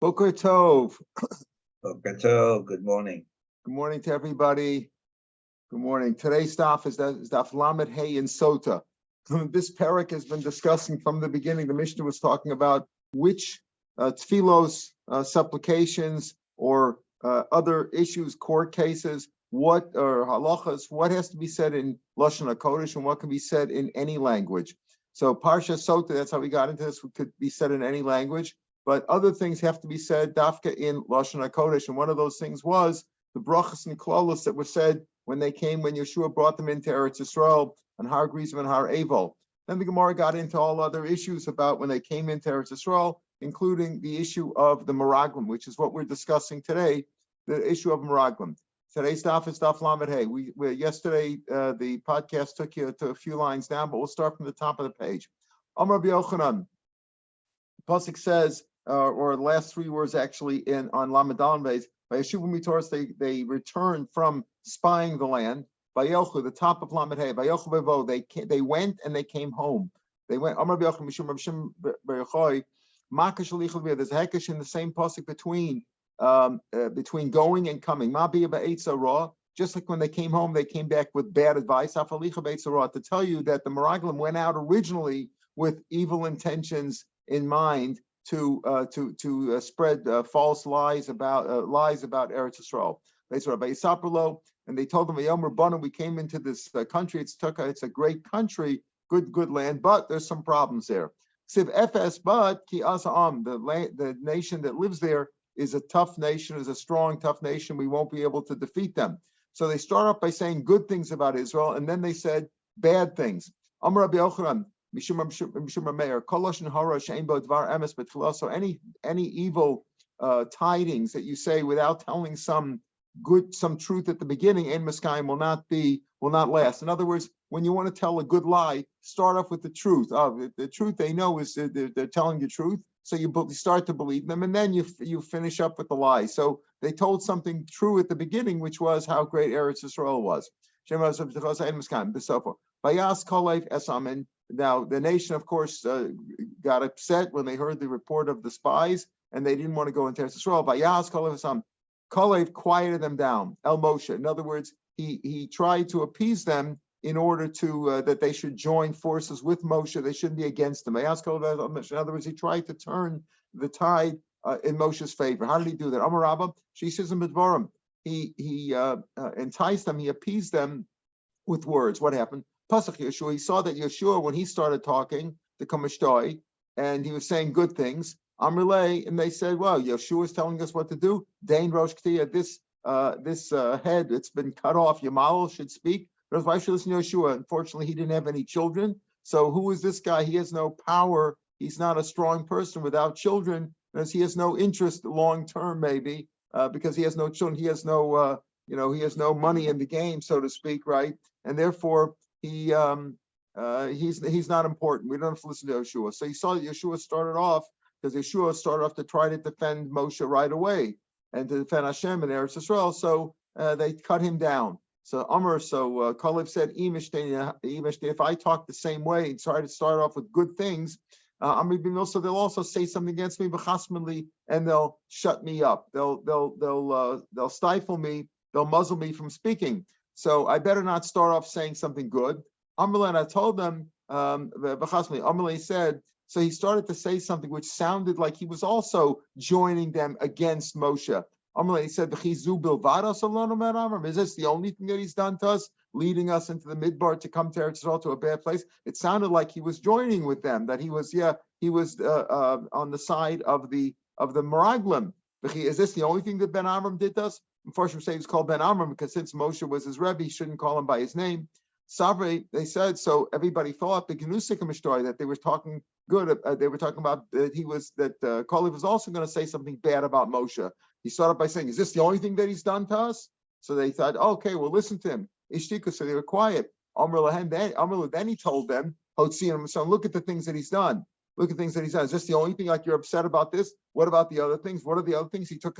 Boker Tov. Boker Tov. Good morning. Good morning to everybody. Good morning. Today's Daf is Daf Lamed Hey in Sota. This parak has been discussing from the beginning. The Mishnah was talking about which tfilos, supplications, or other issues, court cases, what or halachas, what has to be said in Lashon HaKodesh and what can be said in any language. So Parsha Sota, that's how we got into this, could be said in any language. But other things have to be said dafka in Lashon HaKodesh, and one of those things was the brachas and klolos that were said when Yeshua brought them into Eretz Yisrael on Har Gerizim and Har Evel. Then the Gemara got into all other issues about when they came into Eretz Yisrael, including the issue of the Meraglim, which is what we're discussing today, the issue of Meraglim. Today's daf is Daf Lamed Hey. Yesterday the podcast took you to a few lines down, but we'll start from the top of the page. Amar Rabbi Yochanan. Pasuk says, or the last three words actually on Lamed Dalet Beis, by Yeshuvah Mitoros, they returned from spying the land. By Yochu, the top of Lamed Hey, by Yochu Bevo, they went and they came home. They went. Amar Rabbi Yochanan Mishum Rav Shimon Bar Yochai, Makash Alichel B'Yad. There's hekesh in the same pasuk between going and coming. Ma B'Yad B'Eitzah Ra. Just like when they came home, they came back with bad advice. Afalicha B'Eitzah Ra, to tell you that the Meraglim went out originally with evil intentions in mind to spread false lies about Eretz Yisrael. And they told them, we came into this country. It's a great country, good land, but there's some problems there. But the nation that lives there is a tough nation, is a strong, tough nation. We won't be able to defeat them. So they start off by saying good things about Israel, and then they said bad things. Amar Rabbi Yochanan, Rav Meir, so any evil tidings that you say without telling some truth at the beginning, ein maskayim, will not last. In other words, when you want to tell a good lie, start off with the truth. The truth they know is they're telling the truth, so you start to believe them, and then you finish up with the lie. So they told something true at the beginning, which was how great Eretz Yisrael was. Now, the nation, of course, got upset when they heard the report of the spies, and they didn't want to go into Eretz Yisrael. Kalev quieted them down. El Moshe. In other words, he tried to appease them in order to that they should join forces with Moshe. They shouldn't be against him. In other words, he tried to turn the tide in Moshe's favor. How did he do that? Amar Rabba, she says in Bidvarim, he enticed them. He appeased them with words. What happened? Pasach Yeshua, he saw that Yeshua, when he started talking, the Kamashtoi, and he was saying good things, Amrlay, and they said, well, Yeshua is telling us what to do. Dain Rosh K'tiyah, this head, it's been cut off, Yamal should speak. But why should listen to Yeshua? Unfortunately, he didn't have any children. So who is this guy? He has no power. He's not a strong person without children, because he has no interest long-term, maybe, because he has no children. He has no, he has no money in the game, so to speak, right? And therefore, he's not important. We don't have to listen to Yeshua. So you saw that Yeshua started off to try to defend Moshe right away and to defend Hashem and Eretz Yisrael. So they cut him down. So Kalev said, if I talk the same way and try to start off with good things, so they'll also say something against me, and they'll shut me up. They'll stifle me. They'll muzzle me from speaking. So I better not start off saying something good. Amalei, and I told them, Amalei said, so he started to say something which sounded like he was also joining them against Moshe. Amalei said, is this the only thing that he's done to us, leading us into the Midbar to come to Eretz Yisrael, to a bad place? It sounded like he was joining with them, that he was on the side of the Meraglim. Is this the only thing that Ben Amram did to us? Unfortunately, say he's called Ben Amram because since Moshe was his Rebbe, he shouldn't call him by his name. Savri, they said, so everybody thought the Genusikim story that they were talking good. They were talking about that Kalev was also going to say something bad about Moshe. He started by saying, "Is this the only thing that he's done to us?" So they thought, okay, well, listen to him. Ishtika, so they were quiet. Then he told them, so look at the things that he's done. Look at things that he's done. Is this the only thing? Like, you're upset about this? What about the other things? What are the other things? He did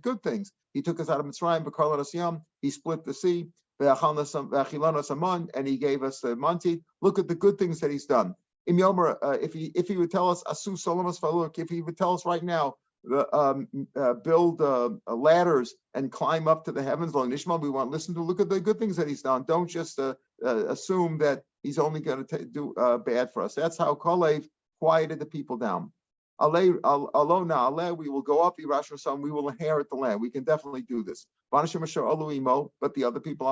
good things. He took us out of Mitzrayim. He split the sea. And he gave us the Monti. Look at the good things that he's done. If he would tell us, if he would tell us right now, build ladders and climb up to the heavens. Lo nishma, we want to listen to, look at the good things that he's done. Don't just assume that he's only going to do bad for us. That's how Kalev quieted the people down. Alona, we will go up, we will inherit the land. We can definitely do this. But the other people,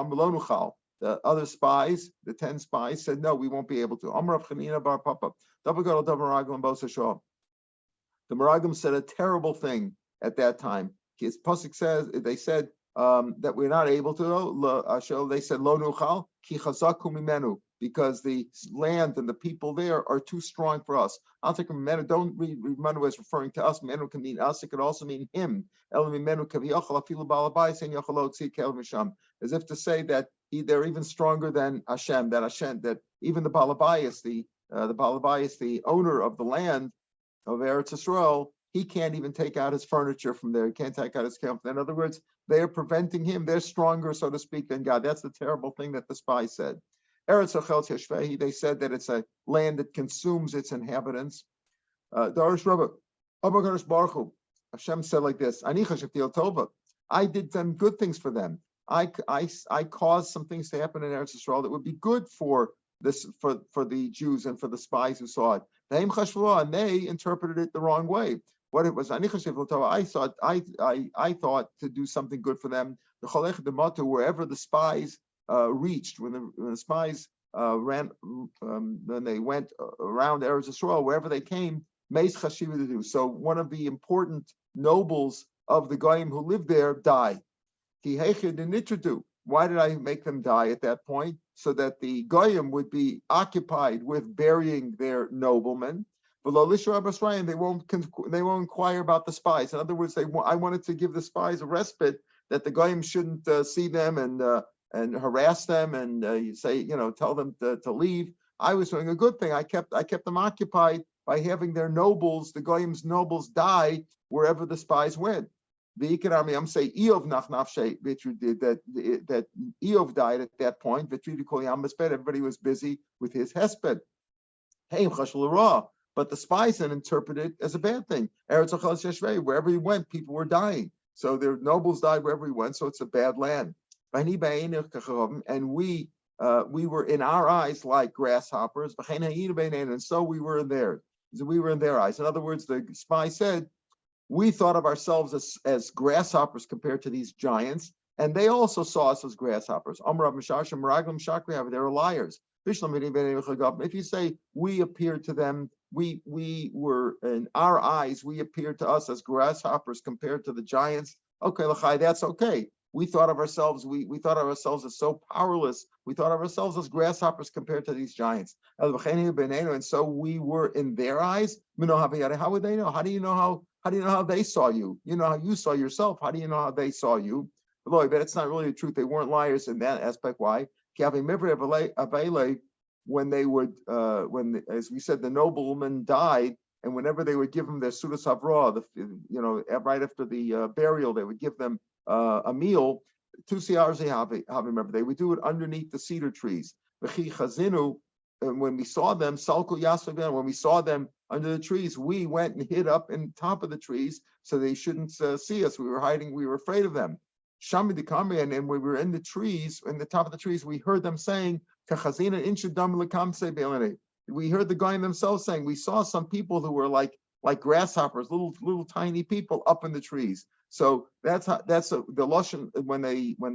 the other spies, the 10 spies, said, no, we won't be able to. The Meraglim said a terrible thing at that time. His pasuk says, they said that we're not able to. They said, lo nuchal ki chazaku mimenu, because the land and the people there are too strong for us. I'll take mimenu. Don't read mimenu as referring to us. Mimenu can mean us. It could also mean him. El mimenu kaviyachal afilu balabai sen yachalot tzid kel misham, as if to say that they're even stronger than Hashem. That even the balabayas, the owner of the land of Eretz Yisrael, he can't even take out his furniture from there. He can't take out his camp. In other words, they're preventing him. They're stronger, so to speak, than God. That's the terrible thing that the spy said. Eretz Yisrael Yeshvehi, they said that it's a land that consumes its inhabitants. Darish Rabba, Baruch Hashem said like this: I did them good things for them. I caused some things to happen in Eretz Yisrael that would be good for this, for the Jews and for the spies who saw it. And they interpreted it the wrong way. What it was, I thought to do something good for them. Wherever the spies reached, when the spies when they went around Eretz Yisrael, wherever they came, meis chashiva to do. So one of the important nobles of the Goyim who lived there died. Why did I make them die at that point? So that the Goyim would be occupied with burying their noblemen. They won't inquire about the spies. In other words, I wanted to give the spies a respite, that the Goyim shouldn't see them and harass them and say, tell them to leave. I was doing a good thing. I kept them occupied by having their nobles, the Goyim's nobles, die wherever the spies went. The Ikarami, I'm saying Eov Nachnafshe, that Eov died at that point. Everybody was busy with his hesped. But the spies then interpreted it as a bad thing. Wherever he went, people were dying. So their nobles died wherever he went, so it's a bad land. And we were in our eyes like grasshoppers, and so we were in theirs. We were in their eyes. In other words, the spy said, we thought of ourselves as grasshoppers compared to these giants, and they also saw us as grasshoppers. They're liars. If you say we appeared to them, we were in our eyes, we appeared to us as grasshoppers compared to the giants. Okay, L'chai, that's okay. We thought of ourselves, we thought of ourselves as so powerless. We thought of ourselves as grasshoppers compared to these giants. And so we were in their eyes. How would they know? How do you know how they saw you? You know how you saw yourself. How do you know how they saw you? But it's not really the truth. They weren't liars in that aspect. Why? When they would, as we said, the nobleman died, and whenever they would give them their Suda Savra, right after the burial, they would give them a meal. 2 hours they have. Remember, they would do it underneath the cedar trees. And when we saw them, when we saw them under the trees, we went and hid up in top of the trees so they shouldn't see us. We were hiding. We were afraid of them. And when we were in the trees, in the top of the trees, we heard them saying, we heard the guy themselves saying, we saw some people who were like grasshoppers, little tiny people up in the trees. So that's the lashon when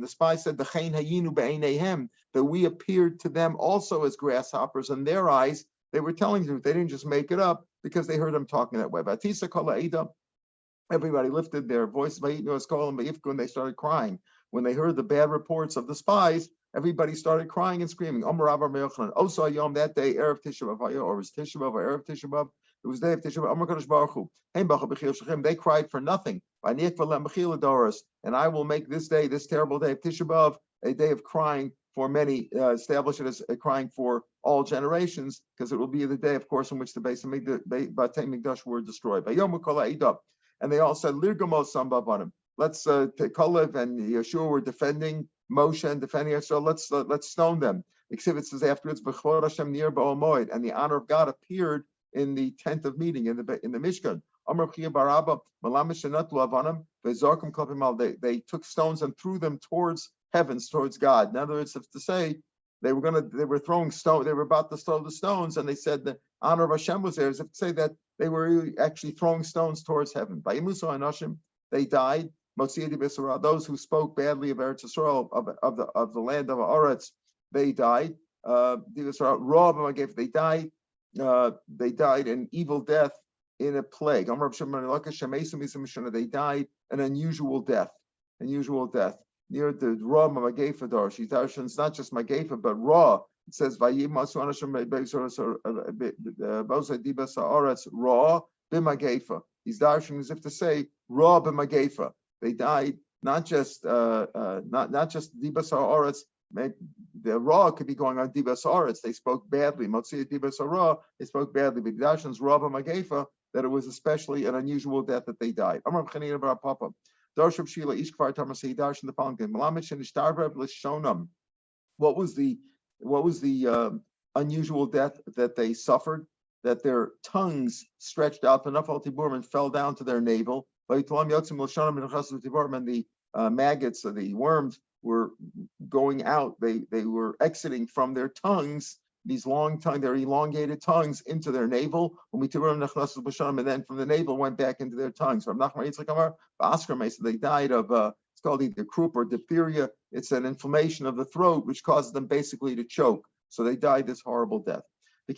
the spy said the chein hayinu be'eineihem, that we appeared to them also as grasshoppers in their eyes. They were telling the truth. They didn't just make it up because they heard them talking that way. Everybody lifted their voice when they started crying. When they heard the bad reports of the spies, everybody started crying and screaming. That day, Erev Tisha B'Av, or was Tisha B'Av or Erev Tisha B'Av, it was day of Tisha B'Av. They cried for nothing. And I will make this day, this terrible day of Tisha B'Av, a day of crying for many, establish it as crying for all generations, because it will be the day, of course, in which the Beis Mikdash were destroyed. And they all said, Lirgamos Sambabanim. Let's take Kalev and Yeshua were defending Moshe and defending Israel. Let's stone them. Exhibit says afterwards, B'chvod Hashem nir ba'ol moed, and the honor of God appeared in the tent of meeting in the Mishkan. They took stones and threw them towards heavens, towards God. In other words, if to say they were throwing stone, they were about to throw the stones, and they said the honor of Hashem was there, as if to say that they were really actually throwing stones towards heaven. By Imusa Anashim, they died. Those who spoke badly of Eretz Yisrael, of the land of Aretz, they died. They died. They died an evil death in a plague. They died an unusual death. Unusual death. Near the Ra Magefa Darsh. It's not just Magefa, but Ra. It says Vayimasu Anashim Ra b'Magefa. He's darshing as if to say Ra b'Magefa. They died not just Dibas Haaretz. The Ra could be going on Dibas Haaretz. They spoke badly. Motzi Dibas Ra. They spoke badly. But Darshans Ra b'Magefa, that it was especially an unusual death that they died. Amar Chanina bar Papa. Darshab Shila Ishkvar Tamasei Darshan the following. Malamet Shenishtarvev Lishonam. What was the unusual death that they suffered? That their tongues stretched out enough and fell down to their navel. And the maggots or the worms were going out. They were exiting from their tongues, these long tongue, their elongated tongues into their navel. And then from the navel went back into their tongues. They died of it's called either croup or diphtheria. It's an inflammation of the throat which causes them basically to choke. So they died this horrible death. Back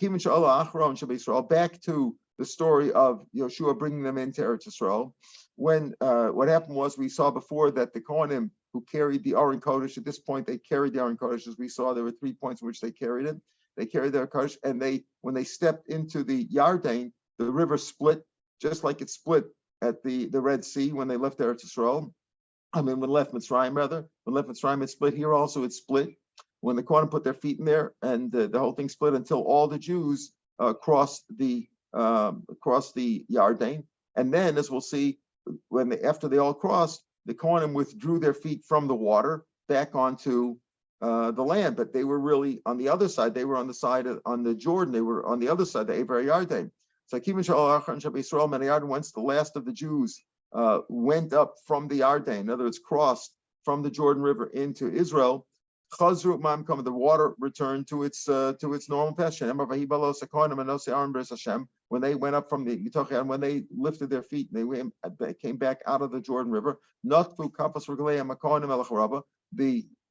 to the story of Yoshua bringing them into Eretz Yisrael. When what happened was, we saw before that the Kohanim who carried the Aron Kodesh, at this point they carried the Aron Kodesh, as we saw there were 3 points in which they carried it. They carried their Kodesh, and when they stepped into the Yarden, the river split, just like it split at the Red Sea when they left Eretz Yisrael. When left Mitzrayim, it split. Here also it split. When the Kohanim put their feet in there, and the whole thing split until all the Jews crossed the Yarden. And then, as we'll see, after they all crossed, the Kohanim withdrew their feet from the water back onto the land. But they were really on the other side. They were on the Jordan. They were on the other side, the Ever Yarden. So once the last of the Jews went up from the Yarden, in other words, crossed from the Jordan River into Israel, the water returned to its normal passion. When they went up from the Yitoch, when they lifted their feet, they came back out of the Jordan River. The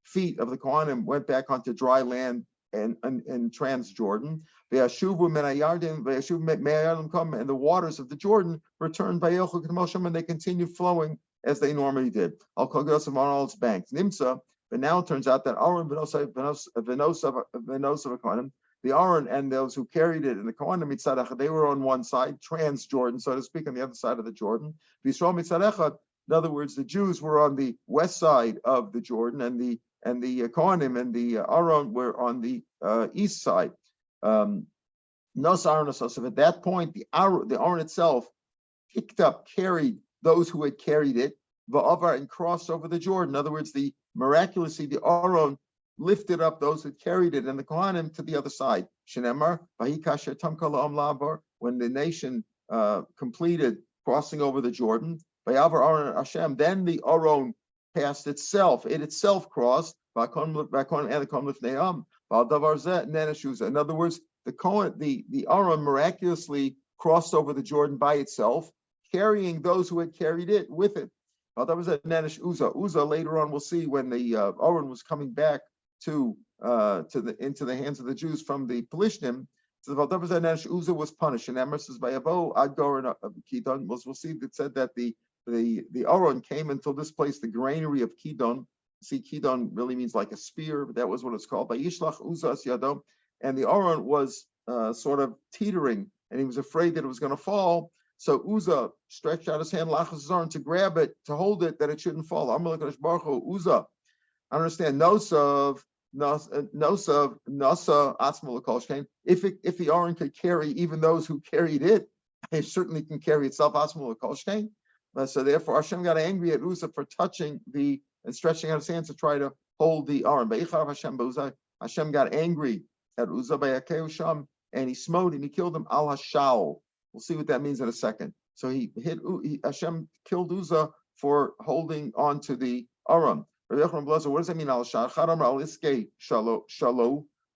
feet of the Kohanim went back onto dry land and Transjordan. And the waters of the Jordan returned by and they continued flowing as they normally did. On all its banks. But now it turns out that Aaron the Aaron and those who carried it in the Kohanim, they were on one side, Transjordan, so to speak, on the other side of the Jordan. In other words, the Jews were on the west side of the Jordan, and the Kohanim and the Aaron were on the east side. So at that point, the Aaron itself picked up, carried those who had carried it, and crossed over the Jordan. In other words, miraculously, the Aaron lifted up those who carried it and the Kohanim to the other side. Shenemar, when the nation completed crossing over the Jordan, then the Aaron passed itself. It itself crossed. In other words, the Aaron miraculously crossed over the Jordan by itself, carrying those who had carried it with it. Uzzah later on we'll see when the Aaron was coming back into the hands of the Jews from the Pelishtim. So Uzzah was punished. And Emmer says by Avo Adgor Kidon, we'll see that said that the Aaron came until this place, the granary of Kidon. See, Kidon really means like a spear, but that was what it's called. By Yishlach Uzzah Yadom, and the Aaron was sort of teetering, and he was afraid that it was going to fall. So Uzzah stretched out his hand, lachas his arm to grab it, to hold it, that it shouldn't fall. Uzzah, I understand. Nosav, Nasa, Atzmal Kolshkein. If the Aaron could carry even those who carried it, it certainly can carry itself. Atzmal Kolshkein. So therefore, Hashem got angry at Uzzah for touching and stretching out his hands to try to hold the Aaron. Hashem got angry at Uzzah, and he smote him. He killed him al hashal. We'll see what that means in a second. So Hashem killed Uzzah for holding on to the Aron. What does that mean?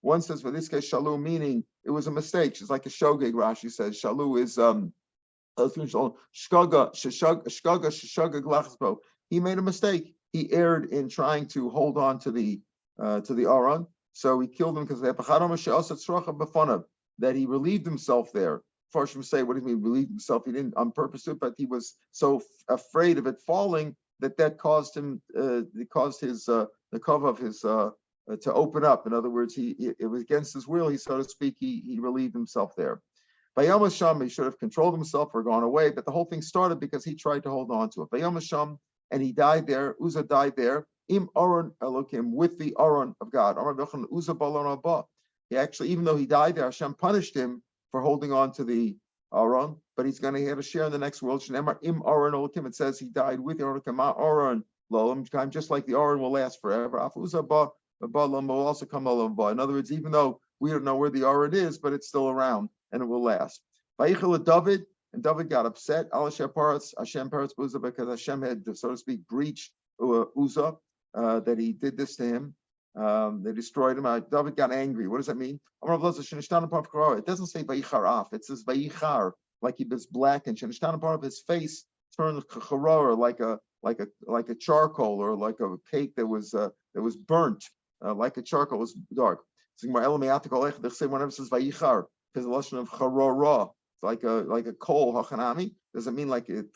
One says for this case, shalu, meaning it was a mistake. It's like a shogeg, Rashi says. Shalu is shgaga. He made a mistake. He erred in trying to hold on to the Aron. So he killed him because that he relieved himself there. Farshim say, what do you mean relieved himself? He didn't on purpose do it, but he was so afraid of it falling that caused him, it caused his the cover of his to open up. In other words, it was against his will. He, so to speak, he relieved himself there. By Yom Hasham, he should have controlled himself or gone away, but the whole thing started because he tried to hold on to it. By Yom Hasham, and he died there. Uzzah died there. Im Aron Elokim, with the Aron of God. Uzzah Balon Abba. He actually, even though he died there, Hashem punished him for holding on to the Aron, but he's going to have a share in the next world. Shneimar Im Aron Elokim. It says he died with the Aron Lolam time, just like the Aron will last forever. Uzzah Ba will also come Olam Ba. In other words, even though we don't know where the Aron is, but it's still around and it will last. Vayichel David, and David got upset. Hashem Paratz Uzzah, because Hashem had, so to speak, breached Uzzah, that he did this to him. They destroyed him. David got angry. What does that mean? It doesn't say Vayichar Af. It says Vayichar, like he was black, and Shenishtan part of his face turned chachara, like a charcoal, or like a cake that was burnt, like a charcoal was dark. Whenever it says Vayichar, because the lashon of charora, like a coal, hachanami, doesn't mean like it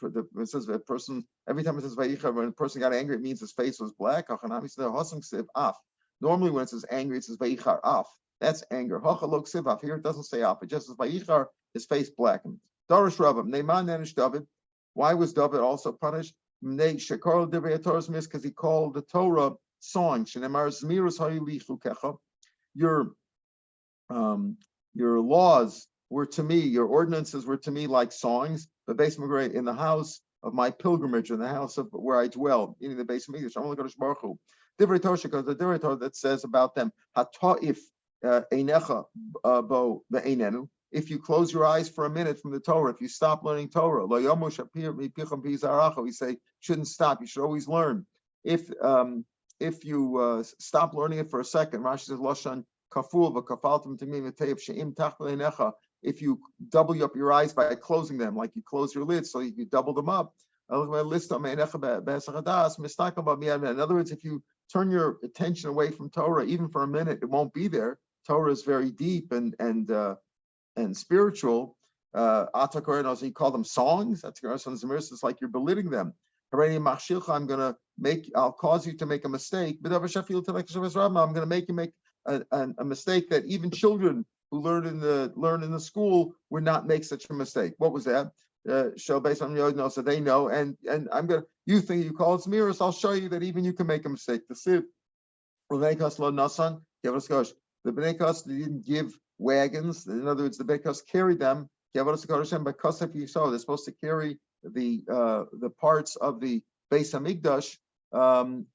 says a person, every time it says Vayichar, when a person got angry, it means his face was black. Hachanami, so hosam siv af. Normally when it says angry, it says Vayichar af. That's anger. Hachalok siv af. Here it doesn't say af. It just says Vayichar, his face blackened. Darish Rabam, Neiman Nenish David. Why was David also punished? Because he called the Torah song. Your laws were to me, your ordinances were to me like songs. The base in the house of my pilgrimage, in the house of where I dwell, meaning the base of English. I'm going to Baruch Hu. Divrei Torah, because the Divrei Torah that says about them, Hata'if einecha bo ve'einenu. If you close your eyes for a minute from the Torah, if you stop learning Torah, lo yomu shapir mipicham pizaracha, we say shouldn't stop. You should always learn. If you stop learning it for a second, Rashi says loshan kaful v'kafaltim tamim v'teif she'im tachleinecha. If you double up your eyes by closing them, like you close your lids, so you double them up. In other words, if you turn your attention away from Torah, even for a minute, it won't be there. Torah is very deep and spiritual. Also, you call them songs. That's it's like you're belittling them. I'll cause you to make a mistake. I'm going to make you make a mistake that even children who learn in the school would not make such a mistake. What was that? Show based on Yodno, so they know. And you think you call it mirrors, I'll show you that even you can make a mistake. The Siv, the Bnei Kas didn't give wagons. In other words, the Bnei Kas carried them. They're supposed to carry the parts of the Beis Hamikdash.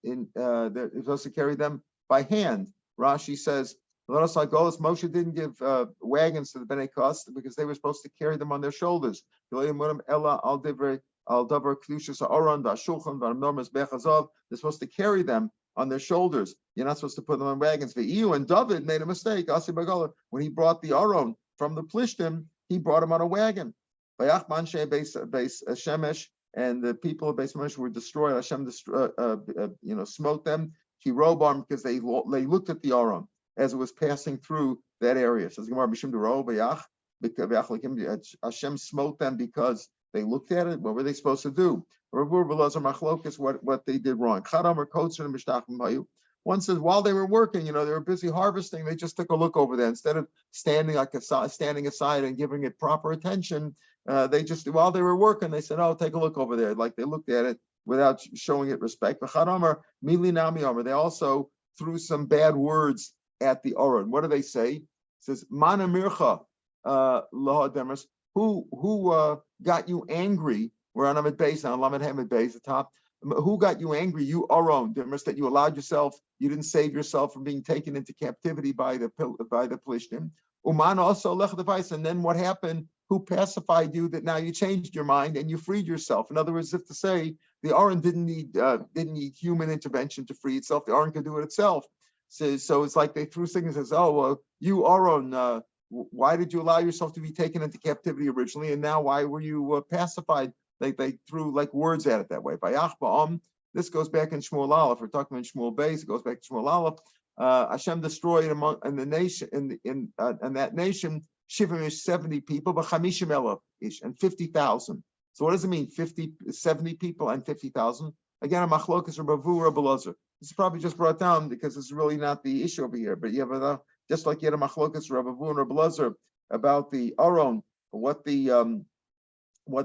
They're supposed to carry them by hand. Rashi says, Moshe didn't give wagons to the Bnei Kas because they were supposed to carry them on their shoulders. They're supposed to carry them on their shoulders. You're not supposed to put them on wagons. And David made a mistake. When he brought the Aron from the Plishtim, he brought him on a wagon. And the people of Beis Shemesh were destroyed. Hashem smote them. He robarm because they looked at the Aron as it was passing through that area. Says Hashem smote them because they looked at it. What were they supposed to do? What they did wrong. One says while they were working, they were busy harvesting. They just took a look over there instead of standing aside and giving it proper attention. They just, while they were working, they said, "Oh, take a look over there." Like they looked at it without showing it respect. They also threw some bad words at the Aron. What do they say? It says, "Mana mircha lahademas." Who got you angry? We're on Amid Beis, on Lamed Hamid Beis, the top. Who got you angry? You Aron, that you allowed yourself, you didn't save yourself from being taken into captivity by the Plishtim. Uman also lech device, and then what happened? who pacified you that now you changed your mind and you freed yourself. In other words, if to say the Aron didn't need human intervention to free itself, the Aron could do it itself. So it's like they threw things and says, oh, well, you Aron, why did you allow yourself to be taken into captivity originally, and now why were you pacified? They threw like words at it that way. This goes back in Shmuel Aleph. We're talking about Shmuel Beis. It goes back to Shmuel Aleph. Hashem destroyed in the nation in that nation 70 people, but 50,000 ish and 50,000. So what does it mean? 70 people and 50,000. Again, a machlokas or bavu or belazar. This is probably just brought down because it's really not the issue over here. But you have just like you had a machlokas or bavu or belazar about the Aron, why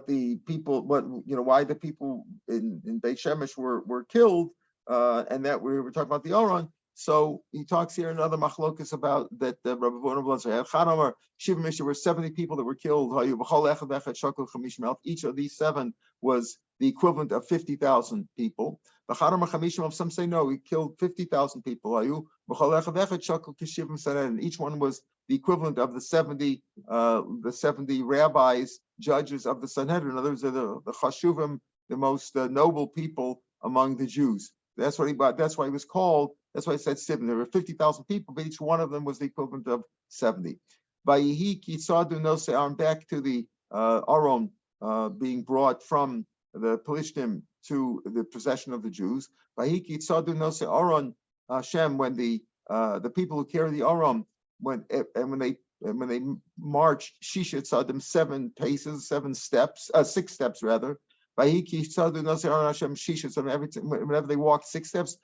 the people in Beit Shemesh were killed, and that we were talking about the Aron. So he talks here another machlokas about that Rabbi Vona Blazer had Shiva Misha were 70 people that were killed. Each of these 7 was the equivalent of 50,000 people. Some say no, he killed 50,000 people. And each one was the equivalent of the 70 rabbis, judges of the Sanhedrin. In other words, the Chashuvim, the most noble people among the Jews. That's why he was called. That's why I said 7. There were 50,000 people, but each one of them was the equivalent of 70. Back to the Aron being brought from the Pelishtim to the possession of the Jews. Aron Hashem, when the people who carry the Aron, when they marched, Shisha Tzadim 7 paces, 7 steps, 6 steps rather. Whenever they walked 6 steps,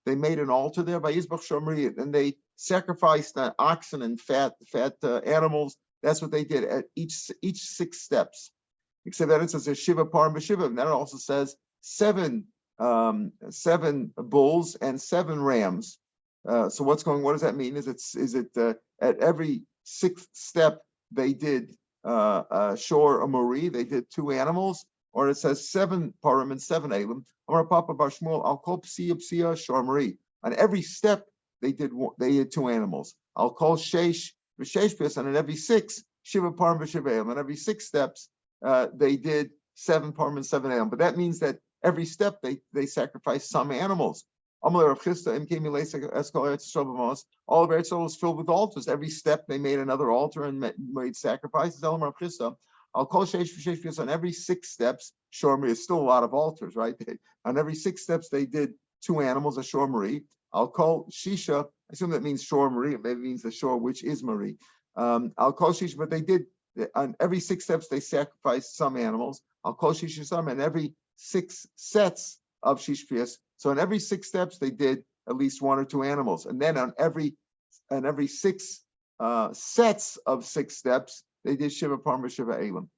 they made an altar there. And they sacrificed oxen and fat animals. That's what they did at each 6 steps. Except that it says Shiva Parim B'Shiva, and that also says 7 bulls and 7 rams. So what does that mean? Is it at every 6th step they did shor or mori, they did 2 animals, or it says 7 parim and 7 elim. Amar Papa Bar Shmuel, I'll call psia shor mori. On every step they did 2 animals. I'll call sheish v'sheish, and on every 6 shiva parim v'shiva elim. On every 6 steps they did 7 parim and 7 elim. But that means that every step they sacrificed some animals. All of Eretz Yisrael was filled with altars. Every step they made another altar and made sacrifices. I'll call sheish on every 6 steps. Shormeri is still a lot of altars, right? On every 6 steps they did 2 animals, a shormeri. I'll call shisha. I assume that means shormeri. It maybe means the shore, which is mari. I'll call shisha, but they did on every 6 steps they sacrificed some animals. I'll call shisha some, and every 6 sets of shishpias. So in every 6 steps they did at least 1 or 2 animals, and then on every 6 sets of 6 steps they did shiva parma shiva elam.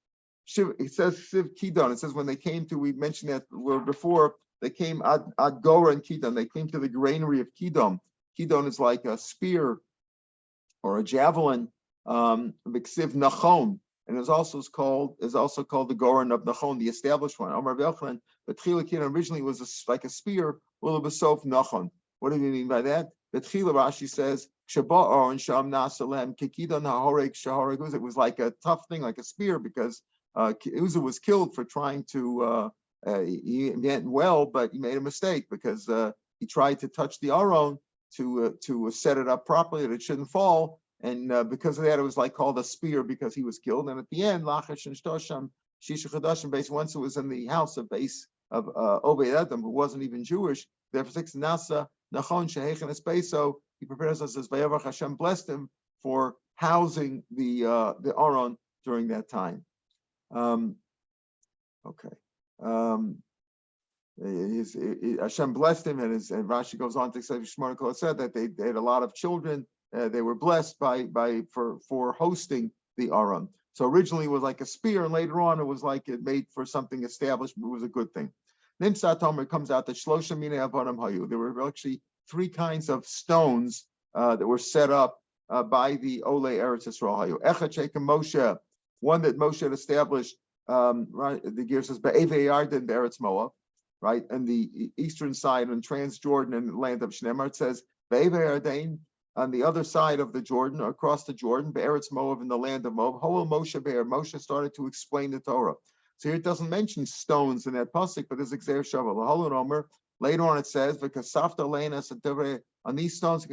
It says Siv Kidon. It says when they came to, we mentioned that word before, they came ad Gora and Kidon. They came to the granary of Kidon. Kidon is like a spear or a javelin. B'ksiv Nachon, and is also called the Goran of Nachon, the established one. Amar Velchan, but Tchila Kidon originally was like a spear. Will Besof Nachon. What do you mean by that? The Tchila Rashi says it was like a tough thing, like a spear, because Uzzah was killed for trying to, he meant well, but he made a mistake because he tried to touch the Aron to set it up properly that it shouldn't fall. And because of that, it was like called a spear because he was killed. And at the end, Lachash and Shtosham, Shisha Chadashim base, once it was in the house of Obed Edom, who wasn't even Jewish, therefore 6 Nasa, Nachon Shehech and Espeso, he prepares us as Vayavach Hashem blessed him for housing the Aron during that time. Hashem blessed him, and Rashi goes on to say, Shmuel said that they had a lot of children. They were blessed for hosting the Aron. So originally it was like a spear, and later on it was like it made for something established, but it was a good thing. Nimsa Tomer comes out that Shlosha Mine Avonim Hayu. There were actually 3 kinds of stones that were set up by the Ole Eretz Yisrael Hayu. Echad Shekem Moshe, one that Moshe had established. Right, the gear says Be'evei Yarden Be'eretz Moab, right, and the eastern side on Transjordan and the land of Shnemar. It says Be'evei Yarden on the other side of the Jordan, across the Jordan, Be'eretz Moab, in the land of Moab. Hoel Moshe Be'er. Moshe started to explain the Torah. So here it doesn't mention stones in that pasuk, but there's Xer Shavuot. L'holon Omer. Later on it says, "V'kasafta leinas on these stones,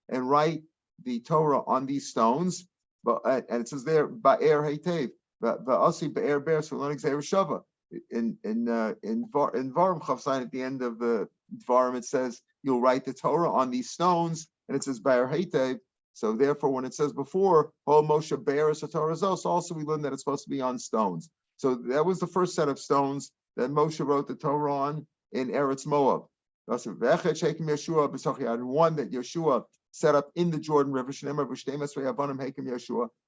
and write the Torah on these stones." But and it says there, "Ba'er Heitev, va'asi Be'er Be'er." So we learn Xer Shavuot. In Dvarim Chavsayin, at the end of the Dvarim, it says you'll write the Torah on these stones, and it says Ba'er Heitev. So therefore, when it says before, "Ho Moshe Be'er Torah Zos," also we learn that it's supposed to be on stones. So that was the first set of stones that Moshe wrote the Torah on in Eretz Moab. And one that Yeshua set up in the Jordan River.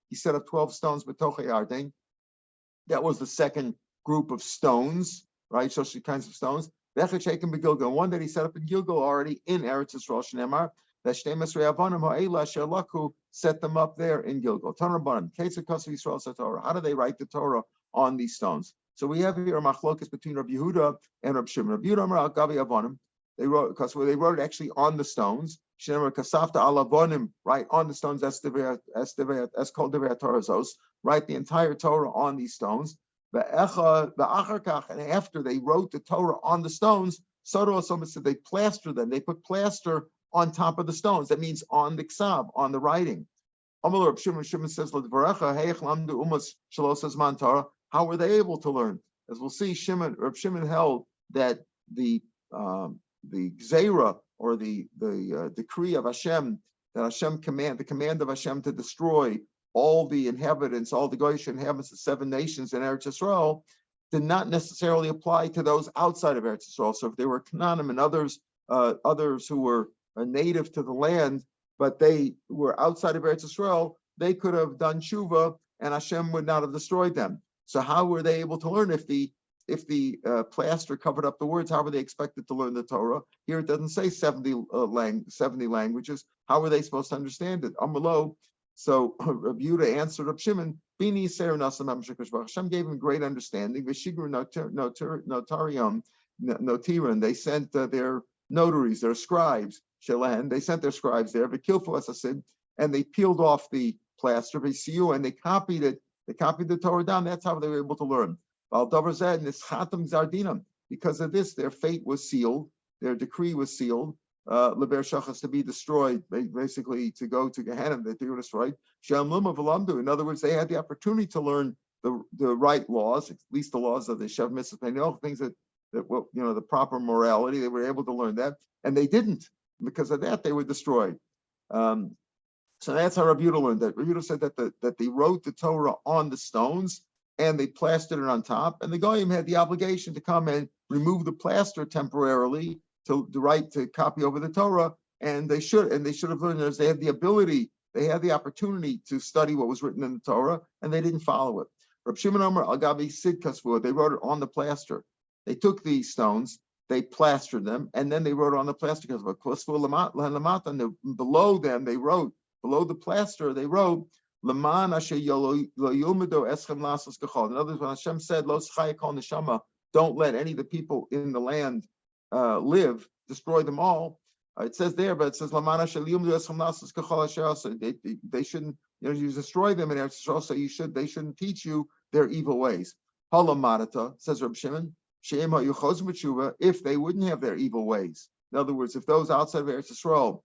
He set up 12 stones. That was the second group of stones, right? So kinds of stones. One that he set up in Gilgal already in Eretz Yisrael. Shneimar, that set them up there in Gilgal. How do they write the Torah on these stones? So we have here a machlokas between Rabbi Yehuda and Rabbi Shimon. Rabbi Yehuda al Gabi Avonim. They wrote because they wrote it actually on the stones. Shneimar kasafta al Avonim, right on the stones. That's called Divrei Torah Zos. Write the entire Torah on these stones. And after they wrote the Torah on the stones, Soto said they plastered them. They put plaster on top of the stones. That means on the ksav, on the writing. Shimon says, how were they able to learn? As we'll see, Reb Shimon held that the gzeira, or the decree of Hashem, that Hashem the command of Hashem to destroy all the inhabitants, all the Goyish inhabitants of 7 nations in Eretz Yisrael, did not necessarily apply to those outside of Eretz Yisrael. So if they were Canaanim and others who were native to the land, but they were outside of Eretz Yisrael, they could have done tshuva, and Hashem would not have destroyed them. So how were they able to learn if the plaster covered up the words? How were they expected to learn the Torah? Here it doesn't say 70 languages. How were they supposed to understand it? Amalo. So Rabbi Yehuda answered Reb Shimon, Bini Ser Nasam Hashem gave him great understanding. V'shigru notiran. They sent their notaries, their scribes. Shelahan. They sent their scribes there. V'kilfu asasid, and they peeled off the plaster. V'siyu, and they copied it. They copied the Torah down. That's how they were able to learn. Because of this, their fate was sealed. Their decree was sealed. Leber Shachas, to be destroyed, basically to go to Gehenna, that they were destroyed. In other words, they had the opportunity to learn the right laws, at least the laws of the Shev Mitzvah, things that the proper morality. They were able to learn that, and they didn't. Because of that, they were destroyed. So that's how Rabbi Yehuda learned that. Rabbi Yehuda said that they wrote the Torah on the stones and they plastered it on top, and the Goyim had the obligation to come and remove the plaster temporarily to copy over the Torah, and they should have learned as they had the ability, they had the opportunity to study what was written in the Torah, and they didn't follow it. Reb Shimon Omer al Gabi Sid Kasvur, they wrote it on the plaster. They took these stones, they plastered them, and then they wrote on the plaster because below them they wrote, below the plaster they wrote, Laman asher yomido eschem lasos gechol. In other words, when Hashem said, Lo schayakol neshama, don't let any of the people in the land live, destroy them all. It says there, but it says Laman asher yomido eschem lasos gechol asher. They shouldn't, you destroy them in Eretz Yisrael, so they shouldn't teach you their evil ways. Halamadata, says Reb Shimon, if they wouldn't have their evil ways. In other words, if those outside of Eretz Yisrael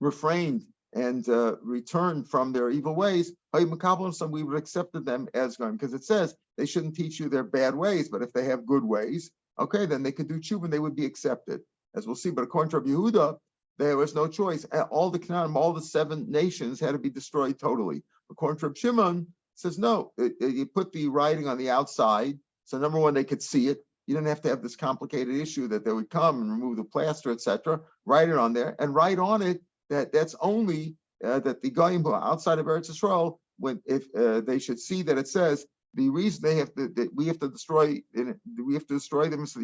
refrained and returned from their evil ways, we would have accepted them as going, because it says they shouldn't teach you their bad ways, but if they have good ways, okay, then they could do tshuva and they would be accepted, as we'll see. But according to Rabbi Yehuda, there was no choice. All the Canaanim, all the 7 nations had to be destroyed totally. According to Rabbi Shimon, it says no, you put the writing on the outside. So number one, they could see it. You didn't have to have this complicated issue that they would come and remove the plaster, etc. Write it on there and write on it that's only that the Goyim outside of Eretz Yisrael, if they should see that it says the reason we have to destroy them so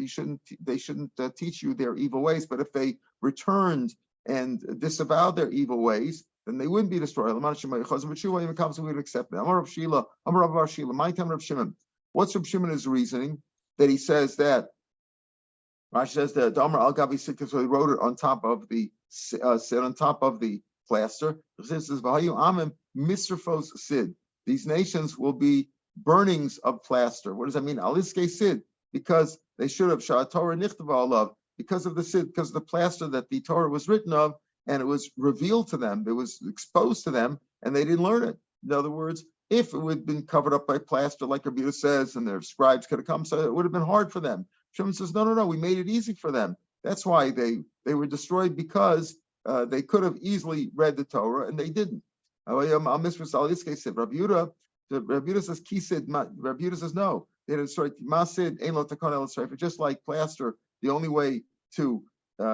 they shouldn't teach you their evil ways. But if they returned and disavowed their evil ways, then they wouldn't be destroyed. We would accept it. My time, Rav Shimon. What's Rav Shimon's reasoning that he says that? Rashi says that Damar al Gabi Sikkas, so he wrote it on top of the sit on top of the plaster. This is Vahayu Amim Misrafos Sid. These nations will be burnings of plaster. What does that mean? Aliske Sid, because they should have Shah Torah Nichtava Alav, because of the Sid, because of the plaster that the Torah was written of, and it was revealed to them, it was exposed to them, and they didn't learn it. In other words, if it would have been covered up by plaster, like Rabbi says, and their scribes could have come, so it would have been hard for them. Shimon says, no, we made it easy for them. That's why they were destroyed, because they could have easily read the Torah, and they didn't. Rabbi Yehuda says, Kisid, Rabbi Yehuda says, no, they destroyed Masid, Ein Lo Takon El Sreifa. Just like plaster, the only way to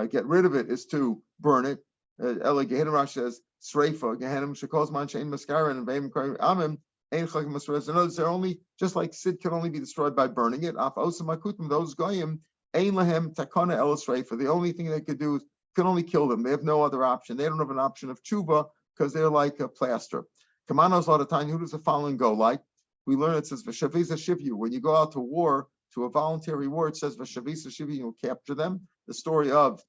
get rid of it is to burn it. Ela Gehenim Rash says, Sreifa, Gehenim Shekos Man Shein Maskara, and Veim Kari Amim, Ein Chagim Masrez. In other words, they're only, just like Sid can only be destroyed by burning it. Af Osam Akutim, those Goyim, Ein Lahem Takona El Sreifa. The only thing they could do is, can only kill them. They have no other option. They don't have an option of tshuva, because they're like a plaster. Kamanos a lot of time, who does the following go like? We learn it says V'shavisa Shivyu. When you go out to war, to a voluntary war, it says V'shavisa Shivyu, you'll capture them. The story of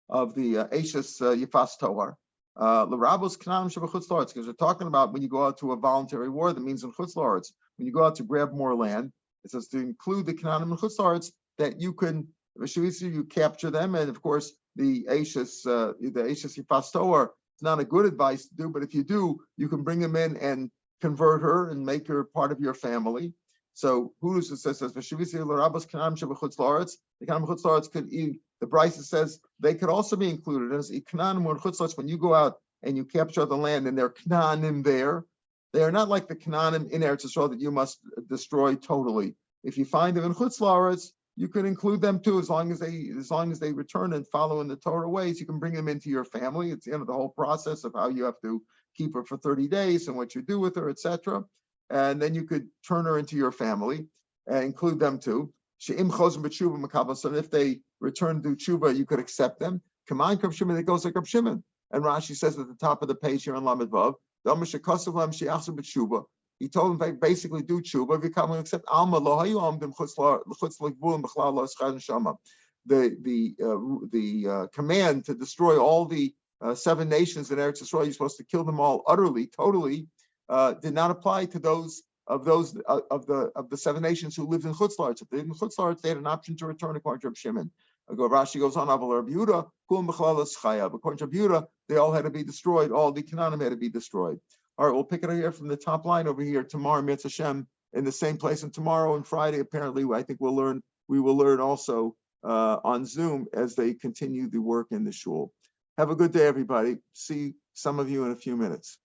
the Ashes Yifas Tohar. L'Rabos Knam Shabachutz Lords, because we're talking about when you go out to a voluntary war, that means in Chutz Lords. When you go out to grab more land, it says to include the Knanim and Chutz Lords, that you can, V'shavisa, you capture them, and of course the Ashes Yifas Tohar. It's not a good advice to do, but if you do, you can bring them in and convert her and make her part of your family. So who does it says the Kanam Chutz La'aretz could eat. The Bryce says they could also be included as Iknanim or Chutz La'aretz. When you go out and you capture the land and they're Knanim there, they are not like the Knanim in Eretz Yisrael that you must destroy totally. If you find them in Chutz La'aretz, you can include them too, as long as they return and follow in the Torah ways. You can bring them into your family. It's the end of the whole process of how you have to keep her for 30 days and what you do with her, etc. And then you could turn her into your family and include them too. So if they return to tshuva, you could accept them. Kaman Rav Shimon, it goes like Rav Shimon. And Rashi says at the top of the page here on Lamed Vav, he told them basically do tshuva. If you come and accept alma lo hayu amdim chutz l'gvul b'chlal lo eschad shama. The command to destroy all the 7 nations in Eretz Yisrael, you're supposed to kill them all utterly, totally, did not apply to those of the 7 nations who lived in Chutz La'aretz. If they lived in Chutz La'aretz, they had an option to return according to Rav Shimon. Rashi goes on, Aval Rav Yehuda, kulam b'chlal eschaya. According to Rav Yehuda, they all had to be destroyed. All the Canaanim had to be destroyed. All right, we'll pick it up here from the top line over here tomorrow, Mitzvah Hashem, in the same place. And tomorrow and Friday, apparently, I think we will learn also on Zoom as they continue the work in the shul. Have a good day, everybody. See some of you in a few minutes.